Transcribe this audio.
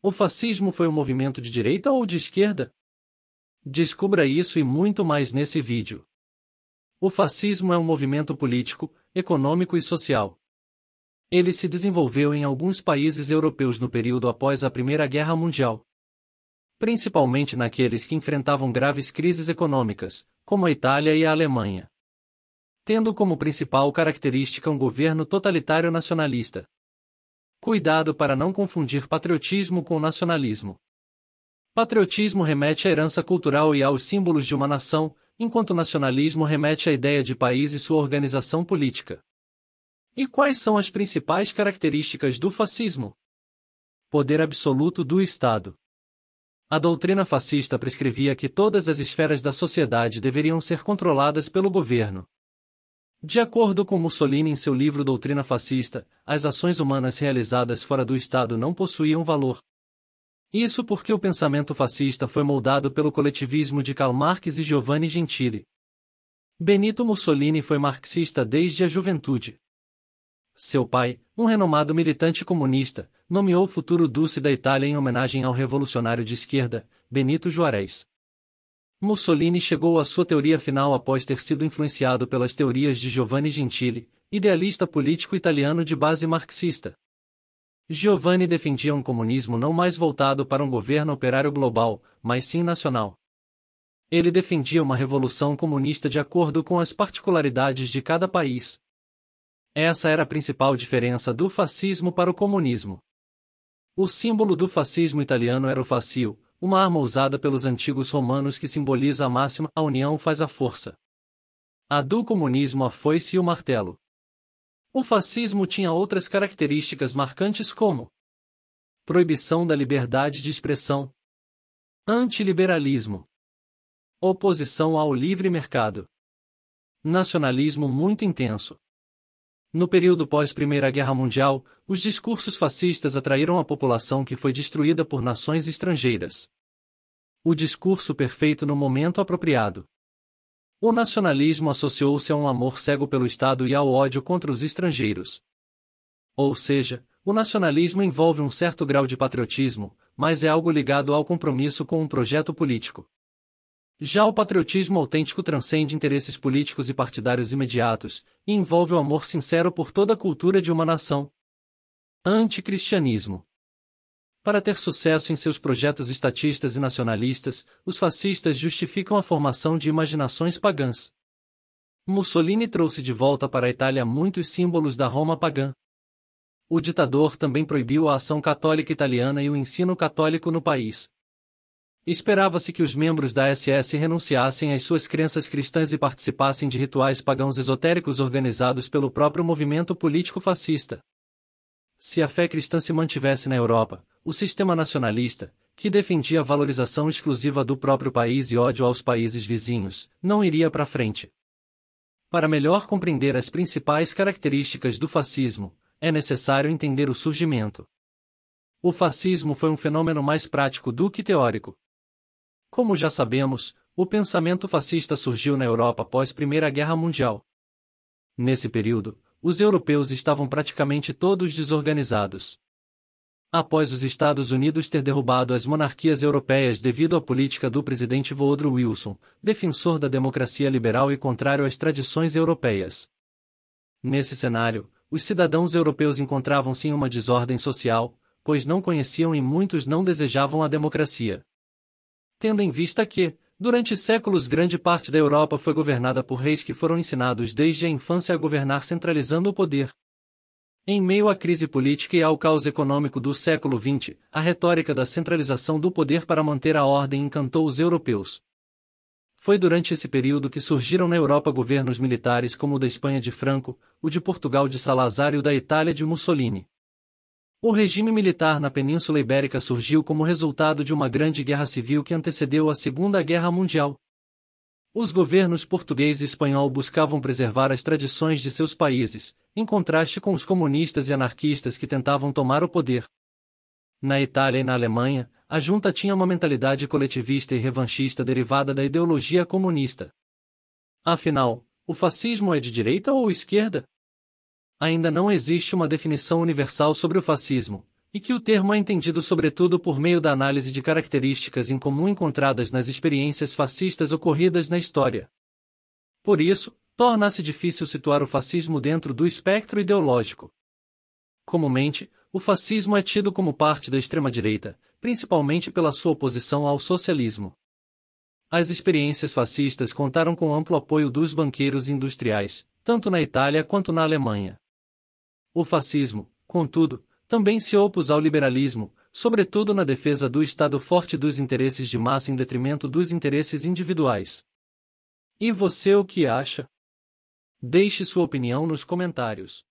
O fascismo foi um movimento de direita ou de esquerda? Descubra isso e muito mais nesse vídeo. O fascismo é um movimento político, econômico e social. Ele se desenvolveu em alguns países europeus no período após a Primeira Guerra Mundial, principalmente naqueles que enfrentavam graves crises econômicas, como a Itália e a Alemanha, tendo como principal característica um governo totalitário nacionalista. Cuidado para não confundir patriotismo com nacionalismo. Patriotismo remete à herança cultural e aos símbolos de uma nação, enquanto nacionalismo remete à ideia de país e sua organização política. E quais são as principais características do fascismo? Poder absoluto do Estado. A doutrina fascista prescrevia que todas as esferas da sociedade deveriam ser controladas pelo governo. De acordo com Mussolini em seu livro Doutrina Fascista, as ações humanas realizadas fora do Estado não possuíam valor. Isso porque o pensamento fascista foi moldado pelo coletivismo de Karl Marx e Giovanni Gentili. Benito Mussolini foi marxista desde a juventude. Seu pai, um renomado militante comunista, nomeou o futuro Duce da Itália em homenagem ao revolucionário de esquerda, Benito Juarez. Mussolini chegou à sua teoria final após ter sido influenciado pelas teorias de Giovanni Gentili, idealista político italiano de base marxista. Giovanni defendia um comunismo não mais voltado para um governo operário global, mas sim nacional. Ele defendia uma revolução comunista de acordo com as particularidades de cada país. Essa era a principal diferença do fascismo para o comunismo. O símbolo do fascismo italiano era o fascio, uma arma usada pelos antigos romanos que simboliza a máxima "a união faz a força". A do comunismo a foice e o martelo. O fascismo tinha outras características marcantes como proibição da liberdade de expressão, antiliberalismo, oposição ao livre mercado, nacionalismo muito intenso. No período pós-Primeira Guerra Mundial, os discursos fascistas atraíram a população que foi destruída por nações estrangeiras. O discurso perfeito no momento apropriado. O nacionalismo associou-se a um amor cego pelo Estado e ao ódio contra os estrangeiros. Ou seja, o nacionalismo envolve um certo grau de patriotismo, mas é algo ligado ao compromisso com um projeto político. Já o patriotismo autêntico transcende interesses políticos e partidários imediatos, e envolve o amor sincero por toda a cultura de uma nação. Anticristianismo. Para ter sucesso em seus projetos estatistas e nacionalistas, os fascistas justificam a formação de imaginações pagãs. Mussolini trouxe de volta para a Itália muitos símbolos da Roma pagã. O ditador também proibiu a ação católica italiana e o ensino católico no país. Esperava-se que os membros da SS renunciassem às suas crenças cristãs e participassem de rituais pagãos esotéricos organizados pelo próprio movimento político fascista. Se a fé cristã se mantivesse na Europa, o sistema nacionalista, que defendia a valorização exclusiva do próprio país e ódio aos países vizinhos, não iria para frente. Para melhor compreender as principais características do fascismo, é necessário entender o surgimento. O fascismo foi um fenômeno mais prático do que teórico. Como já sabemos, o pensamento fascista surgiu na Europa após a Primeira Guerra Mundial. Nesse período, os europeus estavam praticamente todos desorganizados. Após os Estados Unidos ter derrubado as monarquias europeias devido à política do presidente Woodrow Wilson, defensor da democracia liberal e contrário às tradições europeias. Nesse cenário, os cidadãos europeus encontravam-se em uma desordem social, pois não conheciam e muitos não desejavam a democracia. Tendo em vista que, durante séculos grande parte da Europa foi governada por reis que foram ensinados desde a infância a governar centralizando o poder. Em meio à crise política e ao caos econômico do século XX, a retórica da centralização do poder para manter a ordem encantou os europeus. Foi durante esse período que surgiram na Europa governos militares como o da Espanha de Franco, o de Portugal de Salazar e o da Itália de Mussolini. O regime militar na Península Ibérica surgiu como resultado de uma grande guerra civil que antecedeu a Segunda Guerra Mundial. Os governos português e espanhol buscavam preservar as tradições de seus países, em contraste com os comunistas e anarquistas que tentavam tomar o poder. Na Itália e na Alemanha, a junta tinha uma mentalidade coletivista e revanchista derivada da ideologia comunista. Afinal, o fascismo é de direita ou esquerda? Ainda não existe uma definição universal sobre o fascismo, e que o termo é entendido sobretudo por meio da análise de características em comum encontradas nas experiências fascistas ocorridas na história. Por isso, torna-se difícil situar o fascismo dentro do espectro ideológico. Comumente, o fascismo é tido como parte da extrema-direita, principalmente pela sua oposição ao socialismo. As experiências fascistas contaram com amplo apoio dos banqueiros e industriais, tanto na Itália quanto na Alemanha. O fascismo, contudo, também se opôs ao liberalismo, sobretudo na defesa do Estado forte dos interesses de massa em detrimento dos interesses individuais. E você o que acha? Deixe sua opinião nos comentários.